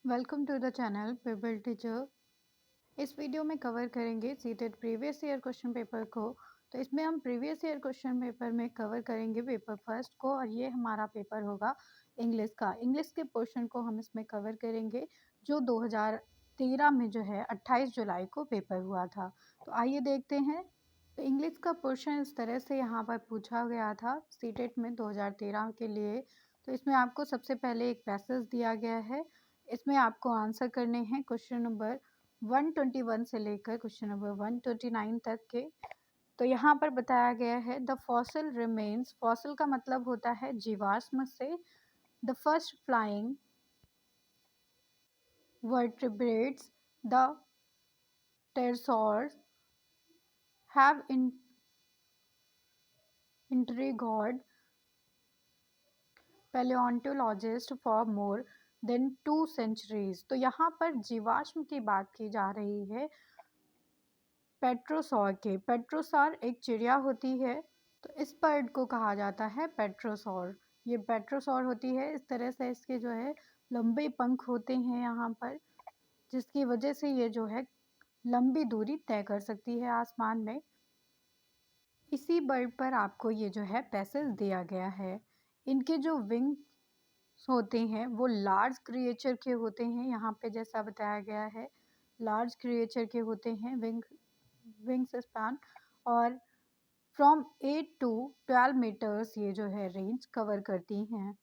Welcome to the channel Pebble Teacher. इस वीडियो में कवर करेंगे CTET previous year question paper को। तो इसमें हम प्रीवियस ईयर क्वेश्चन पेपर में कवर करेंगे पेपर फर्स्ट को, और ये हमारा पेपर होगा इंग्लिश का। इंग्लिश के पोर्शन को हम इसमें कवर करेंगे जो 2013 में जो है 28 जुलाई को पेपर हुआ था। तो आइए देखते हैं। तो इंग्लिश का पोर्शन इस तरह से यहाँ पर पूछा गया था सीटेट में 2013 के लिए। तो इसमें आपको सबसे पहले एक पैसेज दिया गया है, इसमें आपको आंसर करने हैं क्वेश्चन नंबर 121 से लेकर क्वेश्चन नंबर 129 तक के। तो यहाँ पर बताया गया है द फॉसिल रिमेन्स, फॉसिल का मतलब होता है जीवाश्म से, the first flying vertebrates, the pterosaurs have intrigued paleontologists for more than 2 centuries। तो यहाँ पर जीवाश्म की बात की जा रही है पेट्रोसॉर के। पेट्रोसॉर एक चिड़िया होती है, तो इस बर्ड को कहा जाता है पेट्रोसॉर। ये पेट्रोसॉर होती है, इस तरह से इसके जो है लंबे पंख होते हैं यहाँ पर, जिसकी वजह से ये जो है लंबी दूरी तय कर सकती है आसमान में। इसी बर्ड पर आपको ये जो है पैसेज दिया गया है। इनके जो विंग्स होते हैं वो लार्ज क्रिएचर के होते हैं, यहाँ पे जैसा बताया गया है लार्ज क्रिएचर के होते हैं विंग्स स्पैन, और फ्रॉम 8 टू 12 मीटर्स ये जो है रेंज कवर करती हैं।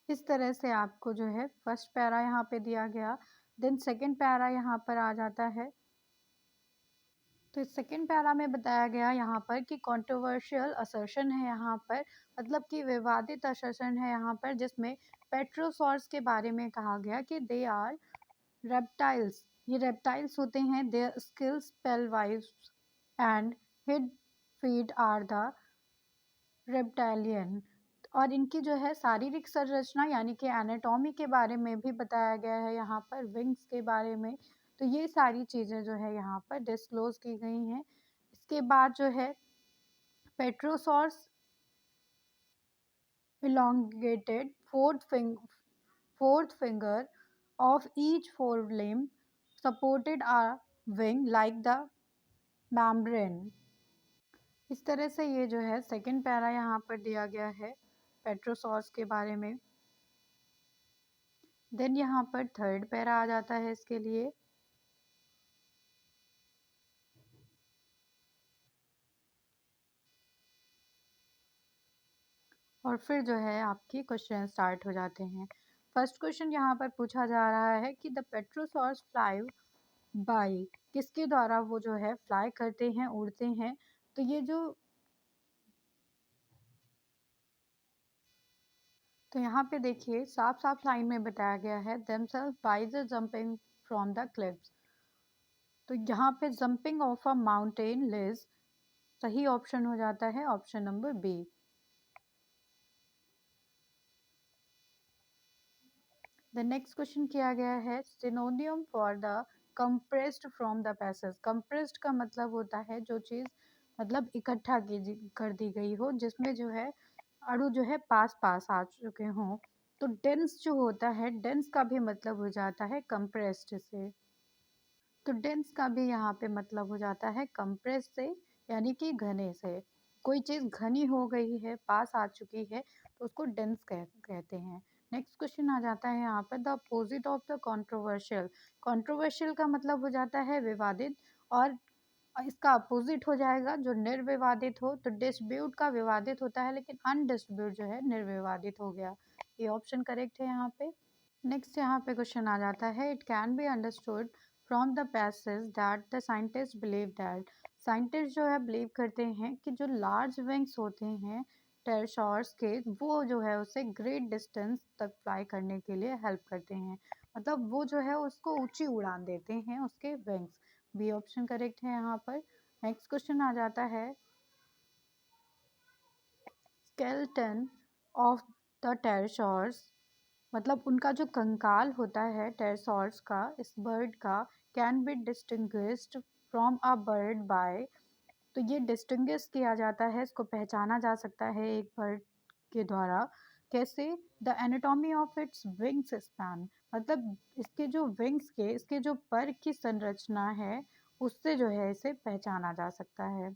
इस तरह से आपको जो है फर्स्ट पैरा यहाँ पे दिया गया। देन सेकंड पैरा यहाँ पर आ जाता है। तो इस सेकंड पैरा में बताया गया यहाँ पर कि कंट्रोवर्शियल असर्शन है यहाँ पर, मतलब कि विवादित असर्शन है यहाँ पर, जिसमें पेट्रोसॉर्स के बारे में कहा गया कि दे आर रेप्टाइल्स, ये रेप्टाइल्स होते हैं। Their skulls pelvis and hind feet are the reptilian. और इनकी जो है शारीरिक संरचना यानी कि एनाटॉमी के बारे में भी बताया गया है यहाँ पर, विंग्स के बारे में। तो ये सारी चीज़ें जो है यहाँ पर डिस्क्लोज की गई हैं। इसके बाद जो है पेट्रोसॉर्स elongated fourth finger of each forelimb supported a wing like the membrane। इस तरह से ये जो है सेकंड पैरा यहाँ पर दिया गया है पेट्रोसॉर्स के बारे में। देन यहाँ पर थर्ड पैरा आ जाता है इसके लिए। और फिर जो है आपकी क्वेश्चन स्टार्ट हो जाते हैं। फर्स्ट क्वेश्चन यहाँ पर पूछा जा रहा है कि द पेट्रोसॉर्स फ्लाई बाई, किसके द्वारा वो जो है फ्लाई करते हैं, उड़ते हैं। तो ये जो तो यहाँ पे देखिए साफ साफ लाइन में बताया गया है themselves by the jumping from the cliffs। तो यहाँ पे jumping off a mountain ledge सही ऑप्शन हो जाता है, option number B. The next question किया गया है synonym for the compressed from the passage. Compressed का मतलब होता है जो चीज़ मतलब इकट्ठा कर दी गई हो, जिसमें जो है अणु जो है पास पास आ चुके हों। तो डेंस जो होता है, डेंस का भी मतलब हो जाता है कंप्रेस्ड से। तो डेंस का भी यहाँ पे मतलब हो जाता है कंप्रेस से, यानी कि घने से। कोई चीज़ घनी हो गई है, पास आ चुकी है, तो उसको डेंस कहते हैं। नेक्स्ट क्वेश्चन आ जाता है यहाँ पर the opposite of the controversial. Controversial का मतलब हो जाता है विवादित, और इसका अपोजिट हो जाएगा जो निर्विवादित हो। तो डिस्प्यूट का विवादित होता है, लेकिन अनडिस्प्यूट जो है निर्विवादित हो गया। ये ऑप्शन करेक्ट है यहाँ पे। नेक्स्ट यहाँ पे क्वेश्चन आ जाता है it can be understood from the passage that the scientist believe that. Scientist जो है बिलीव करते हैं कि जो लार्ज विंग्स होते हैं टेरशॉर्स के, वो जो है उसे ग्रेट डिस्टेंस तक फ्लाई करने के लिए हेल्प करते हैं। मतलब वो जो है उसको ऊंची उड़ान देते हैं उसके विंग्स। बी ऑप्शन करेक्ट है यहाँ पर। नेक्स्ट क्वेश्चन आ जाता है स्केलेटन ऑफ द टेरशॉर्स, मतलब उनका जो कंकाल होता है टेरसॉर्स का, इस बर्ड का, can be distinguished from a bird by. तो ये डिस्टिंग्विश किया जाता है, इसको पहचाना जा सकता है एक बर्ड के द्वारा कैसे? The anatomy of its wings span, मतलब इसके जो पर की संरचना है उससे जो है इसे पहचाना जा सकता है।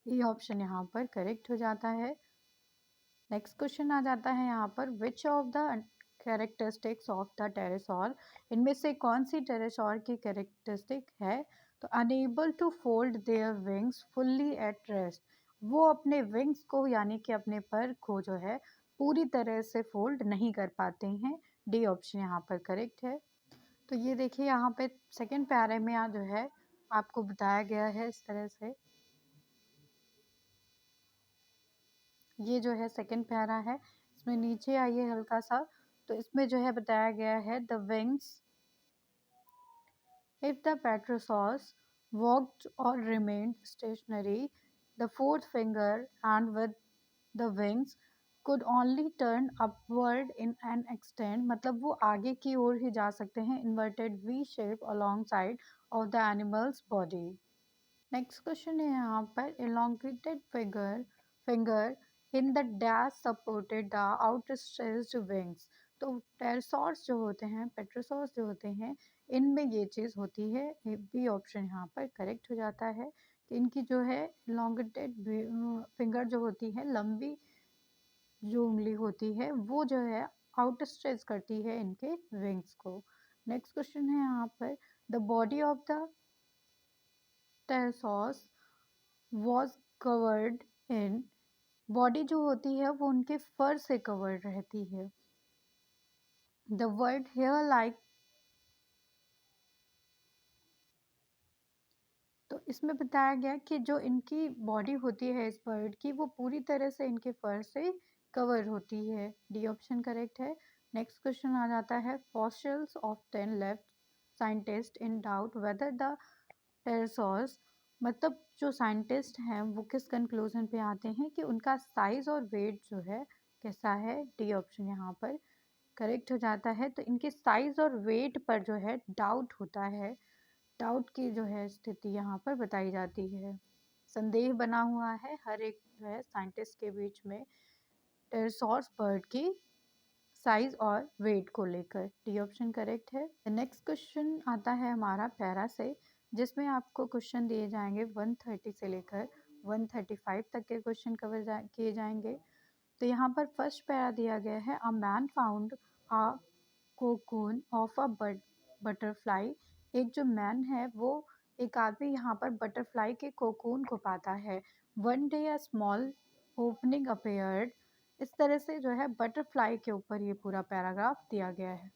ये ऑप्शन यहाँ पर करेक्ट हो जाता है। नेक्स्ट क्वेश्चन आ जाता है यहाँ पर, which of the characteristics of the pterosaur, इनमें से कौन सी टेरेसॉर की कैरेक्टरिस्टिक है? तो unable to fold their wings fully at rest, वो अपने विंग्स को यानी कि अपने पर को जो है पूरी तरह से फोल्ड नहीं कर पाते हैं। डी ऑप्शन यहाँ पर करेक्ट है। तो ये देखिए यहाँ पे सेकेंड पैरे में जो है आपको बताया गया है इस तरह से, ये जो है सेकंड पैरा है, इसमें नीचे आइए हल्का सा, तो इसमें जो है बताया गया है the wings, if the pterosaurs walked or remained stationary, the fourth finger and with the wings could only turn upward in an extent, मतलब वो आगे की ओर ही जा सकते हैं, inverted V shape alongside of the animal's body। Next question है यहाँ पर, elongated finger in the dash supported the outstretched wings, तो टेरसॉर्स जो होते हैं, पेट्रोसॉर्स जो होते हैं, इनमें ये चीज़ होती है। बी ऑप्शन यहाँ पर करेक्ट हो जाता है कि इनकी जो है elongated फिंगर जो होती है, लंबी जो उंगली होती है वो जो है आउटस्ट्रेच करती है इनके विंग्स को। नेक्स्ट क्वेश्चन है यहाँ पर, the body of the pterosaurs was covered in, body जो होती है वो उनके फर से कवर्ड रहती है। द वर्ड हेयर लाइक, तो इसमें बताया गया कि जो इनकी बॉडी होती है इस बर्ड की, वो पूरी तरह से इनके फर से कवर होती है। डी ऑप्शन करेक्ट है। नेक्स्ट क्वेश्चन आ जाता है, fossils of 10 left scientist in doubt whether the pterosaurs, मतलब जो साइंटिस्ट हैं वो किस कंक्लूजन पे आते हैं कि उनका साइज और वेट जो है कैसा है? डी ऑप्शन यहाँ पर करेक्ट हो जाता है। तो इनके साइज और वेट पर जो है डाउट होता है, डाउट की जो है स्थिति यहाँ पर बताई जाती है। संदेह बना हुआ है हर एक जो है साइंटिस्ट के बीच में टेरसॉर्स बर्ड की साइज और वेट को लेकर। डी ऑप्शन करेक्ट है। नेक्स्ट क्वेश्चन आता है हमारा पैरा से, जिसमें आपको क्वेश्चन दिए जाएंगे 130 से लेकर 135 तक के क्वेश्चन किए जाएंगे। तो यहाँ पर फर्स्ट पैरा दिया गया है, a man found a cocoon of a butterfly, एक जो मैन है वो, एक आदमी यहाँ पर बटरफ्लाई के कोकून को पाता है। One day a small opening appeared, इस तरह से जो है बटरफ्लाई के ऊपर ये पूरा पैराग्राफ दिया गया है।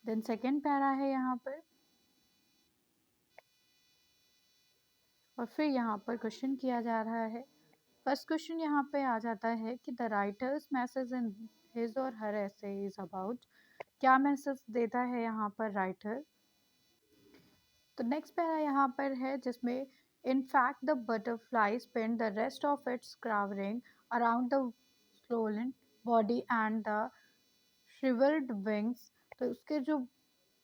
देन सेकेंड पैरा है यहाँ पर, और फिर यहाँ पर क्वेश्चन किया जा रहा है। फर्स्ट क्वेश्चन यहाँ पे आ जाता है कि the writers message in his और हर ऐसे इज अबाउट, क्या मैसेज देता है यहाँ पर राइटर? तो नेक्स्ट पैरा यहाँ पर है जिसमें, in fact the butterfly spend the rest of its crawling around the swollen body and the shriveled wings, तो उसके जो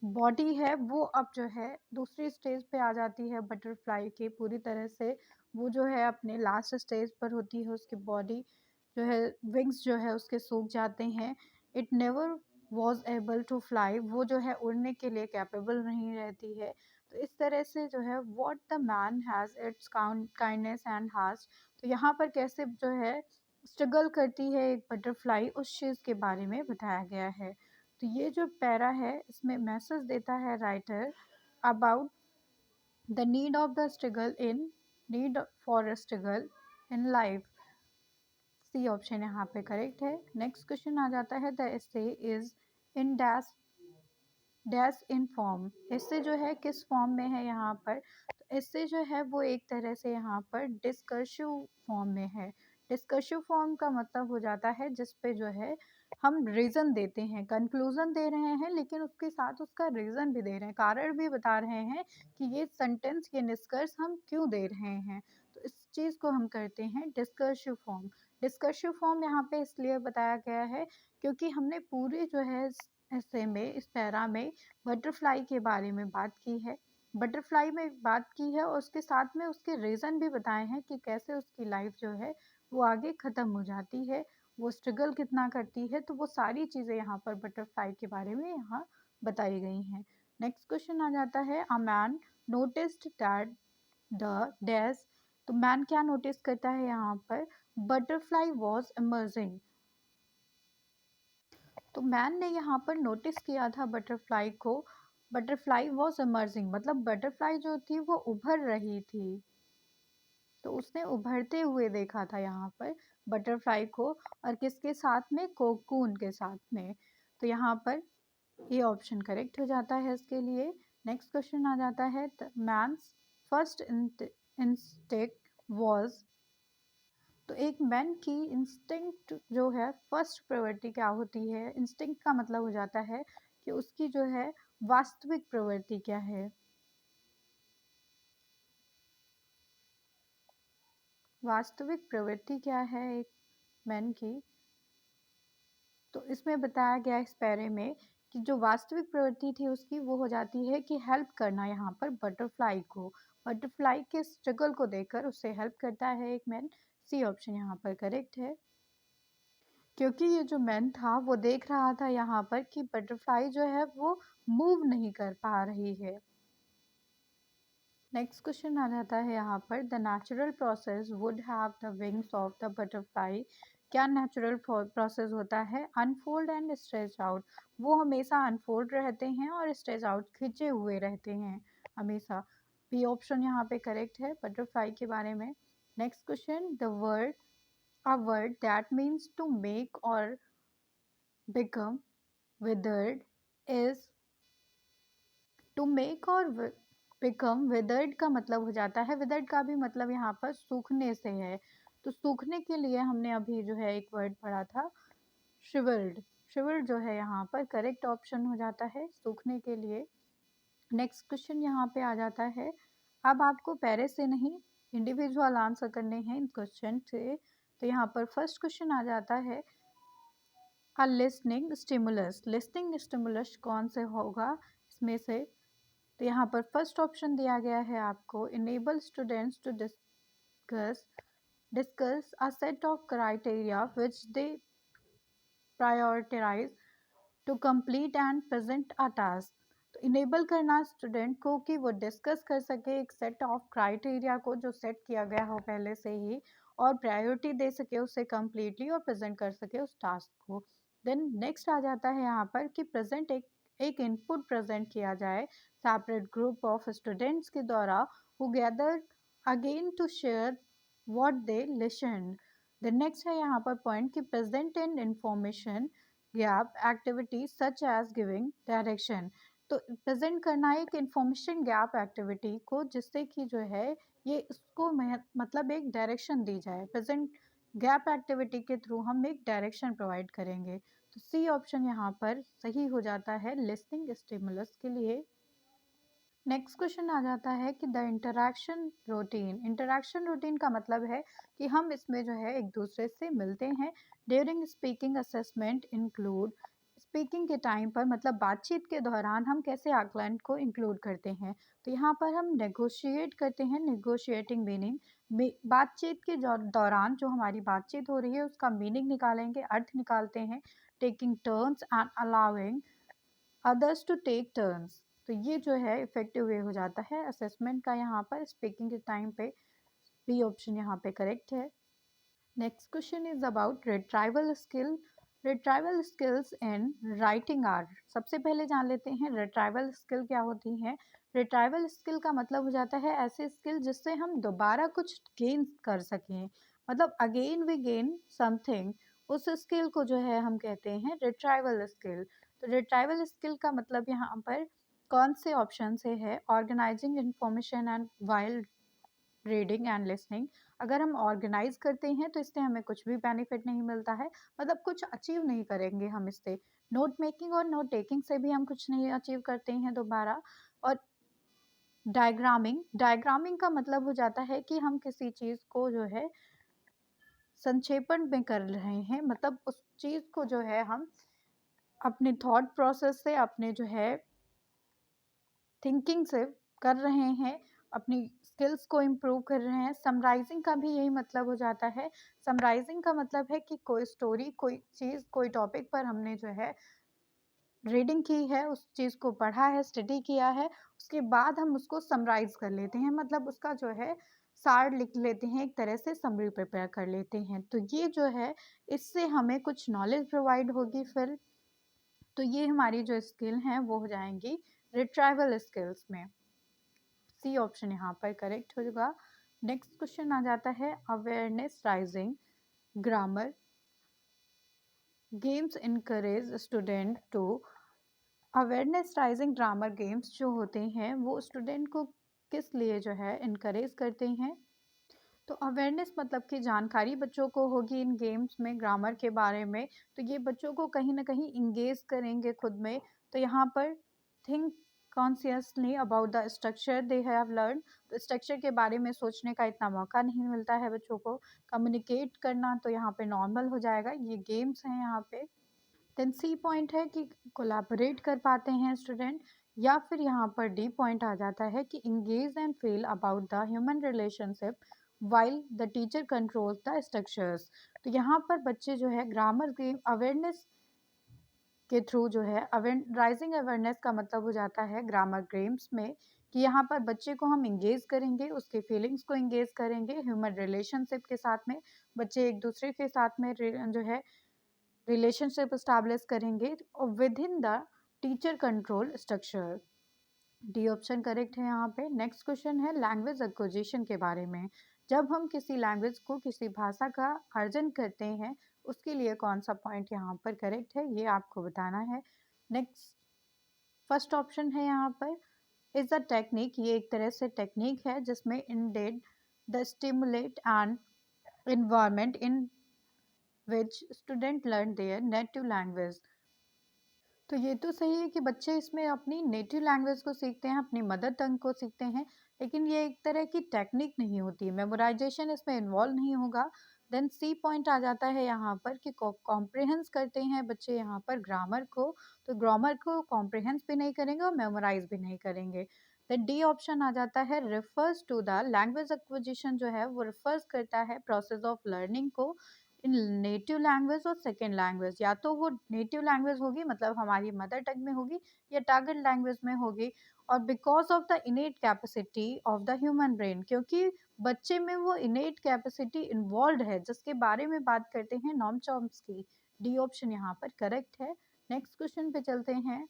बॉडी है वो अब जो है दूसरी स्टेज पे आ जाती है बटरफ्लाई के, पूरी तरह से वो जो है अपने लास्ट स्टेज पर होती है, उसकी बॉडी जो है, विंग्स जो है उसके सूख जाते हैं। It never was able to fly, वो जो है उड़ने के लिए कैपेबल नहीं रहती है। तो इस तरह से जो है what the man has its kindness and heart, तो यहाँ पर कैसे जो है स्ट्रगल करती है एक बटरफ्लाई, उस चीज़ के बारे में बताया गया है। तो ये जो पैरा है इसमें मैसेज देता है writer about the need for a struggle in life. C option यहाँ पे करेक्ट है। नेक्स्ट क्वेश्चन आ जाता है, the essay is in dash in form, इससे जो है किस फॉर्म में है यहाँ पर? तो इससे जो है वो एक तरह से यहाँ पर डिस्कर्सिव फॉर्म में है। डिस्कर्सिव फॉर्म का मतलब हो जाता है जिस पे जो है हम रीज़न देते हैं, कंक्लूज़न दे रहे हैं लेकिन उसके साथ उसका रीज़न भी दे रहे हैं, कारण भी बता रहे हैं कि ये सेंटेंस, ये निष्कर्ष हम क्यों दे रहे हैं। तो इस चीज़ को हम करते हैं डिस्कर्सिव फॉर्म। डिस्कर्सिव फॉर्म यहाँ पे इसलिए बताया गया है क्योंकि हमने पूरे जो है ऐसे में, इस पैरा में बटरफ्लाई के बारे में बात की है। बटरफ्लाई में बात की है और उसके साथ में उसके रीज़न भी बताए हैं कि कैसे उसकी लाइफ जो है वो आगे ख़त्म हो जाती है, वो स्ट्रगल कितना करती है, तो वो सारी चीज़ें यहाँ पर बटरफ्लाई के बारे में यहाँ बताई गई हैं। नेक्स्ट क्वेश्चन आ जाता है, a man noticed that the dash. तो मैन क्या नोटिस करता है यहाँ पर, बटरफ्लाई वॉज इमर्जिंग। तो मैन ने यहाँ पर नोटिस किया था बटरफ्लाई को, बटरफ्लाई वॉज इमर्जिंग मतलब बटरफ्लाई जो थी वो उभर रही थी, तो उसने उभरते हुए देखा था यहाँ पर बटरफ्लाई को, और किसके साथ में, कोकून के साथ में। तो यहाँ पर ये ऑप्शन करेक्ट हो जाता है इसके लिए। नेक्स्ट क्वेश्चन आ जाता है, मैन्स फर्स्ट इंस्टिंक्ट वॉज। तो एक मैन की इंस्टिंक्ट जो है, फर्स्ट प्रवृत्ति क्या होती है, इंस्टिंक्ट का मतलब हो जाता है कि उसकी जो है वास्तविक प्रवृत्ति क्या है, वास्तविक प्रवृत्ति क्या है एक मैन की। तो इसमें बताया गया इस पैरे में कि जो वास्तविक प्रवृत्ति थी उसकी वो हो जाती है कि हेल्प करना, यहाँ पर बटरफ्लाई को, बटरफ्लाई के स्ट्रगल को देखकर उससे हेल्प करता है एक मैन। सी ऑप्शन यहाँ पर करेक्ट है, क्योंकि ये जो मैन था वो देख रहा था यहाँ पर कि बटरफ्लाई जो है वो मूव नहीं कर पा रही है। नेक्स्ट क्वेश्चन आ जाता है यहाँ पर, the natural process would have the wings of the butterfly. क्या नेचुरल प्रोसेस होता है, अनफोल्ड एंड स्ट्रेच आउट। वो हमेशा अनफोल्ड रहते हैं और स्ट्रेच आउट खिंचे हुए रहते हैं हमेशा। बी ऑप्शन यहाँ पे करेक्ट है बटरफ्लाई के बारे में। Next question, the word, a word that means to make or become withered is। To make or become withered का मतलब हो जाता है, विदर्ड का भी मतलब यहाँ पर सूखने से है। तो सूखने के लिए हमने अभी जो है एक वर्ड पढ़ा था, शिवर्ड। शिवर्ड जो है यहाँ पर करेक्ट ऑप्शन हो जाता है सूखने के लिए। नेक्स्ट क्वेश्चन यहाँ पे आ जाता है, अब आपको पैरे से नहीं इंडिविजुअल आंसर करने हैं इन क्वेश्चन से। तो यहाँ पर फर्स्ट क्वेश्चन आ जाता है, अ लिसनिंग स्टिमुलस। लिसनिंग स्टिमुलस कौन से होगा इसमें से। तो यहाँ पर फर्स्ट ऑप्शन दिया गया है आपको, enable students to discuss discuss a set of criteria which they prioritise to complete and present a task. तो इनेबल करना स्टूडेंट को कि वो डिस्कस कर सके एक सेट ऑफ क्राइटेरिया को जो सेट किया गया हो पहले से ही, और प्रायोरिटी दे सके उसे कम्प्लीटली और प्रेजेंट कर सके उस टास्क को। देन नेक्स्ट आ जाता है यहाँ पर कि प्रेजेंट एक इनपुट प्रेजेंट किया जाए सेपरेट ग्रुप ऑफ स्टूडेंट्स के द्वारा, who gather again to share what they listen. The next है यहाँ पर पॉइंट कि present in information gap activity such as giving direction. तो प्रेजेंट करना है एक इंफॉर्मेशन गैप एक्टिविटी को जिससे कि जो है ये इसको मतलब एक डायरेक्शन दी जाए, प्रेजेंट गैप एक्टिविटी के थ्रू हम एक डायरेक्शन प्रोवाइड करेंगे। तो सी ऑप्शन यहाँ पर सही हो जाता है लिसनिंग स्टिमुलस के लिए। नेक्स्ट क्वेश्चन आ जाता है कि the interaction routine. Interaction routine का मतलब है कि हम इसमें जो है एक दूसरे से मिलते हैं during speaking assessment include. Speaking के टाइम पर मतलब बातचीत के दौरान हम कैसे आकलन को इंक्लूड करते हैं। तो यहाँ पर हम नेगोशिएट करते हैं, नेगोशिएटिंग मीनिंग, बातचीत के दौरान जो हमारी बातचीत हो रही है उसका मीनिंग निकालेंगे, अर्थ निकालते हैं। Taking turns and allowing others to take turns. तो ये जो है इफेक्टिव वे हो जाता है असेसमेंट का यहाँ पर स्पीकिंग के टाइम पे। बी ऑप्शन यहाँ पे करेक्ट है। Next question is about retrieval skill. Retrieval skills in writing are. सबसे पहले जान लेते हैं रिट्राइवल स्किल क्या होती हैं। रिट्राइवल स्किल का मतलब हो जाता है ऐसे स्किल जिससे हम दोबारा कुछ गेन कर सकें, मतलब अगेन वी गेन समथिंग, उस स्किल को जो है हम कहते हैं रिट्राइवल स्किल। तो रिट्राइवल स्किल का मतलब यहाँ पर कौन से ऑप्शन से है, organising information and wild reading and listening. अगर हम ऑर्गेनाइज करते हैं तो इससे हमें कुछ भी बेनिफिट नहीं मिलता है, मतलब कुछ अचीव नहीं करेंगे हम इससे। नोट मेकिंग और नोट टेकिंग से भी हम कुछ नहीं अचीव करते हैं दोबारा। और डायग्रामिंग, डायग्रामिंग का मतलब हो जाता है कि हम किसी चीज़ को जो है संक्षेपण में कर रहे हैं, मतलब उस चीज़ को जो है हम अपने थॉट प्रोसेस से, अपने जो है थिंकिंग से कर रहे हैं, अपनी स्किल्स को इम्प्रूव कर रहे हैं। समराइज़िंग का भी यही मतलब हो जाता है। समराइज़िंग का मतलब है कि कोई स्टोरी, कोई चीज़, कोई टॉपिक पर हमने जो है रीडिंग की है, उस चीज़ को पढ़ा है, स्टडी किया है, उसके बाद हम उसको समराइज़ कर लेते हैं, मतलब उसका जो है सार लिख लेते हैं, एक तरह से समरी प्रिपेयर कर लेते हैं। तो ये जो है, इससे हमें कुछ नॉलेज प्रोवाइड होगी फिर। तो ये हमारी जो स्किल हैं वो हो जाएँगी रिट्राइवल स्किल्स में। सी ऑप्शन यहाँ पर करेक्ट होगा। नेक्स्ट क्वेश्चन आ जाता है awareness raising grammar games encourage student to. Awareness raising grammar games जो होते हैं वो स्टूडेंट को किस लिए जो है इनकरेज करते हैं। तो अवेयरनेस मतलब कि जानकारी बच्चों को होगी इन गेम्स में ग्रामर के बारे में, तो ये बच्चों को कहीं ना कहीं इंगेज करेंगे खुद में। तो यहाँ पर think consciously about the structure they have learn. तो स्ट्रक्चर के बारे में सोचने का इतना मौका नहीं मिलता है बच्चों को। कम्युनिकेट करना तो यहाँ पे नॉर्मल हो जाएगा, ये गेम्स हैं यहाँ पे। देन सी पॉइंट है कि कोलैबोरेट कर पाते हैं स्टूडेंट। या फिर यहाँ पर डी पॉइंट आ जाता है कि engage and feel about the human relationship while the teacher controls the structures. तो यहाँ पर बच्चे जो है ग्रामर गेम अवेयरनेस के थ्रू जो है राइजिंग अवेयरनेस का मतलब हो जाता है ग्रामर गेम्स में कि यहाँ पर बच्चे को हम इंगेज करेंगे, उसके फीलिंग्स को इंगेज करेंगे ह्यूमन रिलेशनशिप के साथ में। बच्चे एक दूसरे के साथ में जो है रिलेशनशिप एस्टैब्लिश करेंगे और with in the teacher control structure. D option correct है यहाँ पे। नेक्स्ट क्वेश्चन है लैंग्वेज एक्विजिशन के बारे में। जब हम किसी लैंग्वेज को, किसी भाषा का अर्जन करते हैं, उसके लिए कौन सा पॉइंट यहाँ पर करेक्ट है, ये आपको बताना है। नेक्स्ट फर्स्ट ऑप्शन है यहाँ पर इज अ टेक्निक। ये एक तरह से टेक्निक है जिसमें ended the stimulate and environment in which student learn their native language। तो ये तो सही है कि बच्चे इसमें अपनी नेटिव लैंग्वेज को सीखते हैं, अपनी मदर टंग को सीखते हैं, लेकिन ये एक तरह की टेक्निक नहीं होती, मेमोराइजेशन इसमें इन्वॉल्व नहीं होगा। देन सी पॉइंट आ जाता है यहाँ पर कि कॉम्प्रिहेंस करते हैं बच्चे यहाँ पर ग्रामर को। तो ग्रामर को कॉम्प्रिहेंस भी नहीं करेंगे और मेमोराइज भी नहीं करेंगे। देन डी ऑप्शन आ जाता है refers to the language acquisition, जो है वो रिफर्स करता है प्रोसेस ऑफ लर्निंग को इन नेटिव लैंग्वेज और सेकेंड लैंग्वेज। या तो वो नेटिव लैंग्वेज होगी, मतलब हमारी मदर टंग में होगी, या टारगेट लैंग्वेज में होगी। और because of the इनेट capacity of the human brain, क्योंकि बच्चे में वो इनेट कैपेसिटी इन्वॉल्व है जिसके बारे में बात करते हैं नॉम चॉम्स्की। डी ऑप्शन यहाँ पर करेक्ट है। नेक्स्ट क्वेश्चन पे चलते हैं।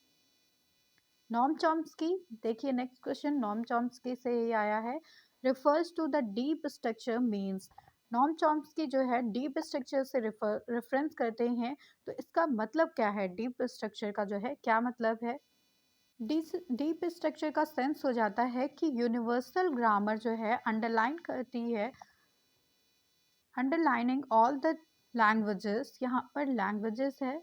नॉम चॉम्स्की, देखिए नेक्स्ट क्वेश्चन नॉम चॉम्स्की से ही आया है। Refers to the deep structure means. Noam Chomsky जो है डीप स्ट्रक्चर से रेफरेंस करते हैं, तो इसका मतलब क्या है, डीप स्ट्रक्चर का जो है क्या मतलब है। डीप स्ट्रक्चर का सेंस हो जाता है कि यूनिवर्सल ग्रामर जो है अंडरलाइन करती है, अंडरलाइनिंग ऑल द लैंग्वेजेस, यहाँ पर लैंग्वेजेस है,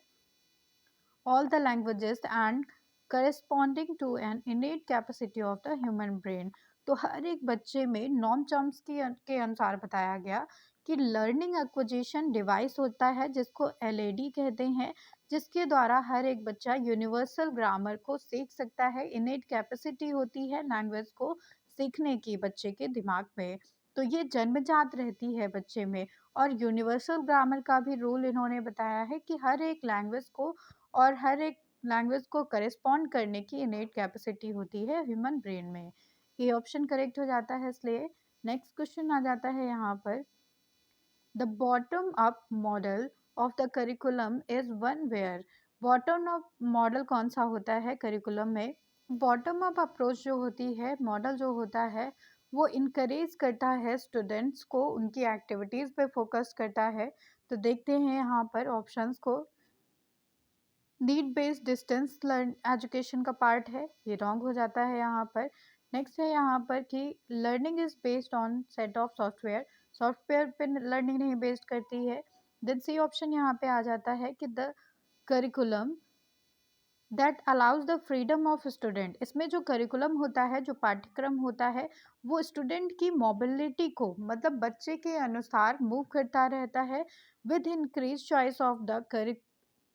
all the languages and corresponding to an innate capacity of the human brain। तो हर एक बच्चे में नॉम चॉम्स्की के अनुसार बताया गया कि लर्निंग एक्विजिशन डिवाइस होता है जिसको एलएडी कहते हैं, जिसके द्वारा हर एक बच्चा यूनिवर्सल ग्रामर को सीख सकता है। इनेट कैपेसिटी होती है लैंग्वेज को सीखने की बच्चे के दिमाग में, तो ये जन्मजात रहती है बच्चे में। और यूनिवर्सल ग्रामर का भी रूल इन्होंने बताया है कि हर एक लैंग्वेज को और हर एक लैंग्वेज को करेस्पॉन्ड करने की इनेट कैपेसिटी होती है ह्यूमन ब्रेन में। ये ऑप्शन करेक्ट हो जाता है इसलिए। नेक्स्ट क्वेश्चन आ जाता है यहाँ पर the bottom up model of the curriculum is one where. Bottom up model कौन सा होता है करिकुलम में। बॉटम अप अप्रोच जो होती है, मॉडल जो होता है, वो इनकरेज करता है स्टूडेंट्स को, उनकी एक्टिविटीज़ पे फोकस करता है। तो देखते हैं यहाँ पर ऑप्शंस को। Need based distance learn education का पार्ट है, ये रॉन्ग हो जाता है यहाँ पर। नेक्स्ट है यहाँ पर कि learning is based on set of software, software पे लर्निंग नहीं बेस्ड करती है। देन सी ऑप्शन यहाँ पे आ जाता है कि the curriculum that allows the freedom of student. इसमें जो करिकुलम होता है, जो पाठ्यक्रम होता है, वो स्टूडेंट की मोबिलिटी को, मतलब बच्चे के अनुसार मूव करता रहता है with increase choice of the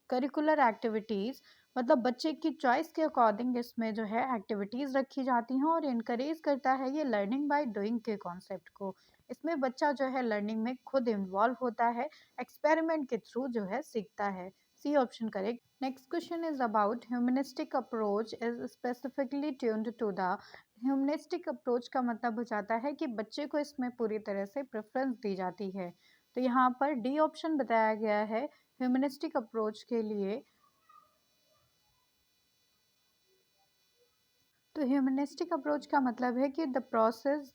curricular activities मतलब बच्चे की चॉइस के अकॉर्डिंग इसमें जो है एक्टिविटीज़ रखी जाती हैं और इनकरेज करता है ये लर्निंग बाय डूइंग के कॉन्सेप्ट को। इसमें बच्चा जो है लर्निंग में खुद इन्वॉल्व होता है, एक्सपेरिमेंट के थ्रू जो है सीखता है। C option correct. Next question is about humanistic approach is specifically tuned to the. Humanistic approach का मतलब हो जाता है कि बच्चे को इसमें पूरी तरह से प्रेफरेंस दी जाती है। तो यहाँ पर डी ऑप्शन बताया गया है ह्यूमनिस्टिक अप्रोच के लिए। तो ह्यूमनिस्टिक अप्रोच का मतलब है कि the process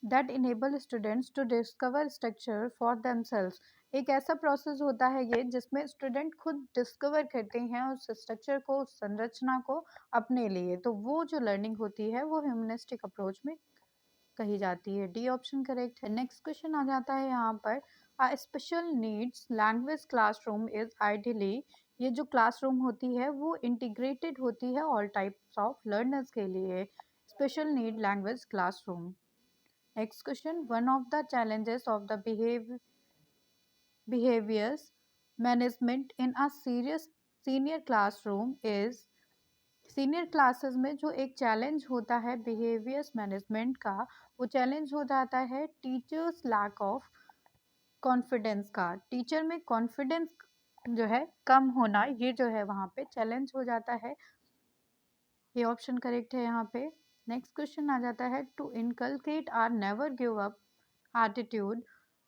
that enable students to discover structure for themselves. एक ऐसा प्रोसेस होता है ये जिसमें स्टूडेंट खुद डिस्कवर करते हैं उस स्ट्रक्चर को, उस संरचना को अपने लिए। तो वो जो लर्निंग होती है वो ह्यूमनिस्टिक अप्रोच में कही जाती है। डी ऑप्शन करेक्ट है। नेक्स्ट क्वेश्चन आ जाता है यहाँ पर special needs language classroom is ideally. ये जो क्लासरूम होती है वो इंटीग्रेटेड होती है ऑल टाइप्स ऑफ लर्नर्स के लिए। Special need language classroom. Next question one of the challenges of the behaviors management in a serious senior classroom is. Senior classes में जो एक चैलेंज होता है बिहेवियर्स मैनेजमेंट का, वो चैलेंज हो जाता है टीचर्स लैक ऑफ कॉन्फिडेंस का। टीचर में कॉन्फिडेंस जो है कम होना, ये जो है वहाँ पे चैलेंज हो जाता है। ये ऑप्शन करेक्ट है यहाँ पे। नेक्स्ट क्वेश्चन आ जाता है to inculcate or never give up attitude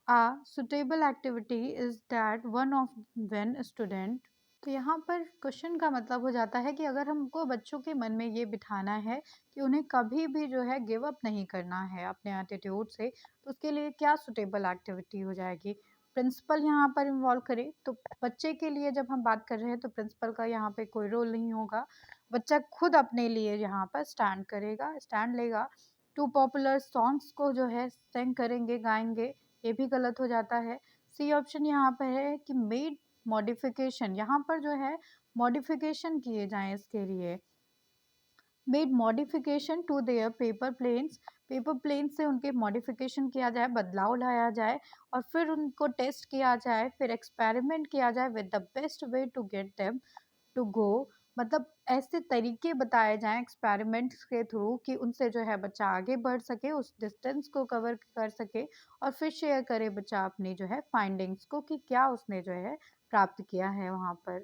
a suitable activity is that one of when student। तो यहाँ पर क्वेश्चन का मतलब हो जाता है कि अगर हमको बच्चों के मन में ये बिठाना है कि उन्हें कभी भी जो है गिव अप नहीं करना है अपने एटीट्यूड से, तो उसके लिए क्या सुटेबल एक्टिविटी हो जाएगी। प्रिंसिपल यहाँ पर इन्वॉल्व करे तो बच्चे के लिए जब हम बात कर रहे हैं तो प्रिंसिपल का यहाँ पे कोई रोल नहीं होगा। बच्चा खुद अपने लिए यहाँ पर स्टैंड करेगा, स्टैंड लेगा। टू पॉपुलर सॉन्ग्स को जो है सिंग करेंगे, गाएंगे, ये भी गलत हो जाता है। सी ऑप्शन यहाँ पर है कि मेड मॉडिफिकेशन, यहाँ पर जो है मॉडिफिकेशन किए जाएं इसके लिए। Made modification to their paper planes, paper plane से उनके मॉडिफिकेशन किया जाए, बदलाव लाया जाए और फिर उनको टेस्ट किया जाए, फिर एक्सपेरिमेंट किया जाए with the best way to get them to go. मतलब ऐसे तरीके बताए जाएं एक्सपेरिमेंट्स के थ्रू कि उनसे जो है बच्चा आगे बढ़ सके, उस डिस्टेंस को कवर कर सके और फिर शेयर करे बच्चा अपनी जो है फाइंडिंग्स को कि क्या उसने जो है प्राप्त किया है वहाँ पर।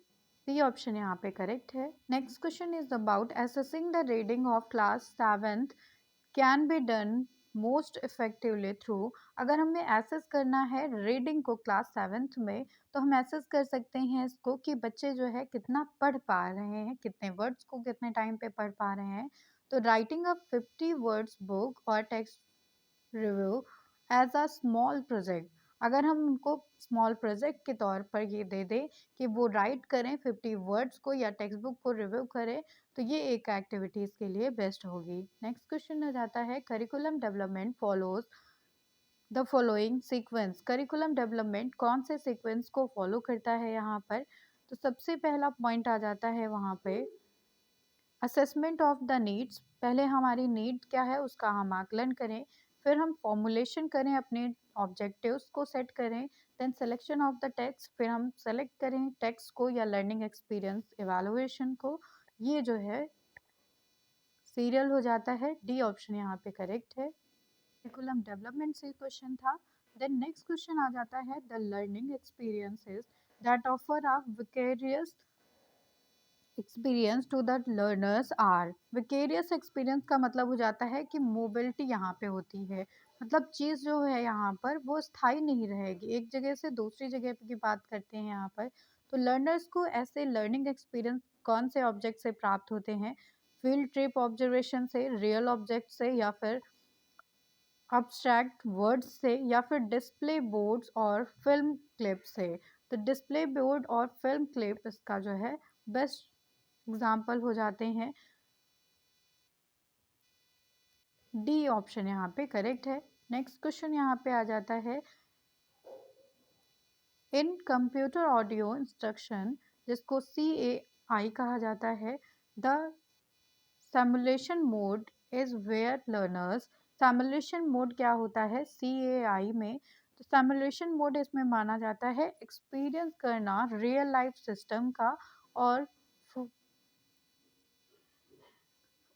सी ऑप्शन यहाँ पे करेक्ट है। Next question is about assessing the reading of class 7th can be done most effectively through. अगर हमें एसेस करना है रीडिंग को क्लास 7th में, तो हम एसेस कर सकते हैं इसको कि बच्चे जो है कितना पढ़ पा रहे हैं, कितने वर्ड्स को कितने टाइम पे पढ़ पा रहे हैं। तो राइटिंग अ 50 वर्ड्स बुक और text review as a small project. अगर हम उनको स्मॉल प्रोजेक्ट के तौर पर ये दे दें कि वो राइट करें 50 वर्ड्स को या टेक्स्ट बुक को रिव्यू करें, तो ये एक एक्टिविटीज़ के लिए बेस्ट होगी। नेक्स्ट क्वेश्चन आ जाता है curriculum development follows the following sequence. Curriculum development कौन से सीक्वेंस को फॉलो करता है यहाँ पर। तो सबसे पहला पॉइंट आ जाता है वहाँ पे असेसमेंट ऑफ द नीड्स। पहले हमारी नीड क्या है उसका हम आकलन करें, फिर हम फॉर्मुलेशन करें, अपने ऑब्जेक्टिव्स को सेट करें, then selection of the text, फिर हम सेलेक्ट करें टेक्स्ट को या लर्निंग एक्सपीरियंस इवैल्यूएशन को। ये जो है सीरियल हो जाता है। डी ऑप्शन यहाँ पे करेक्ट है। करिकुलम डेवलपमेंट से क्वेश्चन था। देन नेक्स्ट क्वेश्चन आ जाता है the learning experiences that offer a vicarious experience to the learners are. Vicarious experience का मतलब हो जाता है कि मोबिलिटी यहाँ पे होती है, मतलब चीज़ जो है यहाँ पर वो स्थायी नहीं रहेगी, एक जगह से दूसरी जगह की बात करते हैं यहाँ पर। तो लर्नर्स को ऐसे लर्निंग एक्सपीरियंस कौन से ऑब्जेक्ट से प्राप्त होते हैं। फील्ड ट्रिप ऑब्जर्वेशन से, रियल ऑब्जेक्ट से, या फिर अब्स्ट्रैक्ट वर्ड्स से, या फिर डिस्प्ले बोर्ड्स और फिल्म क्लिप से। तो डिस्प्ले बोर्ड और फिल्म क्लिप इसका जो है बेस्ट एग्जाम्पल हो जाते हैं। डी ऑप्शन यहाँ पे करेक्ट है। नेक्स्ट क्वेश्चन यहाँ पे आ जाता है इन कंप्यूटर ऑडियो इंस्ट्रक्शन, जिसको CAI कहा जाता है, the simulation mode is where learners. Simulation mode क्या होता है CAI में। तो सिमुलेशन मोड इसमें माना जाता है एक्सपीरियंस करना रियल लाइफ सिस्टम का और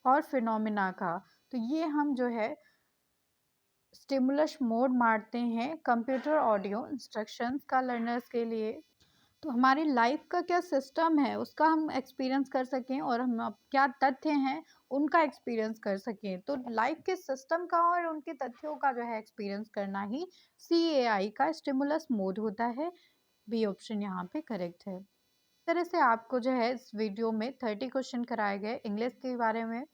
और फिनोमिना का। तो ये हम जो है स्टिमुलस मोड मारते हैं कंप्यूटर ऑडियो इंस्ट्रक्शंस का लर्नर्स के लिए। तो हमारी लाइफ का क्या सिस्टम है उसका हम एक्सपीरियंस कर सकें और हम अब क्या तथ्य हैं उनका एक्सपीरियंस कर सकें। तो लाइफ के सिस्टम का और उनके तथ्यों का जो है एक्सपीरियंस करना ही CAI का स्टिमुलस मोड होता है। बी ऑप्शन यहाँ पे करेक्ट है। इस तरह से आपको जो है इस वीडियो में 30 क्वेश्चन कराए गए इंग्लिश के बारे में।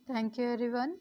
Thank you everyone.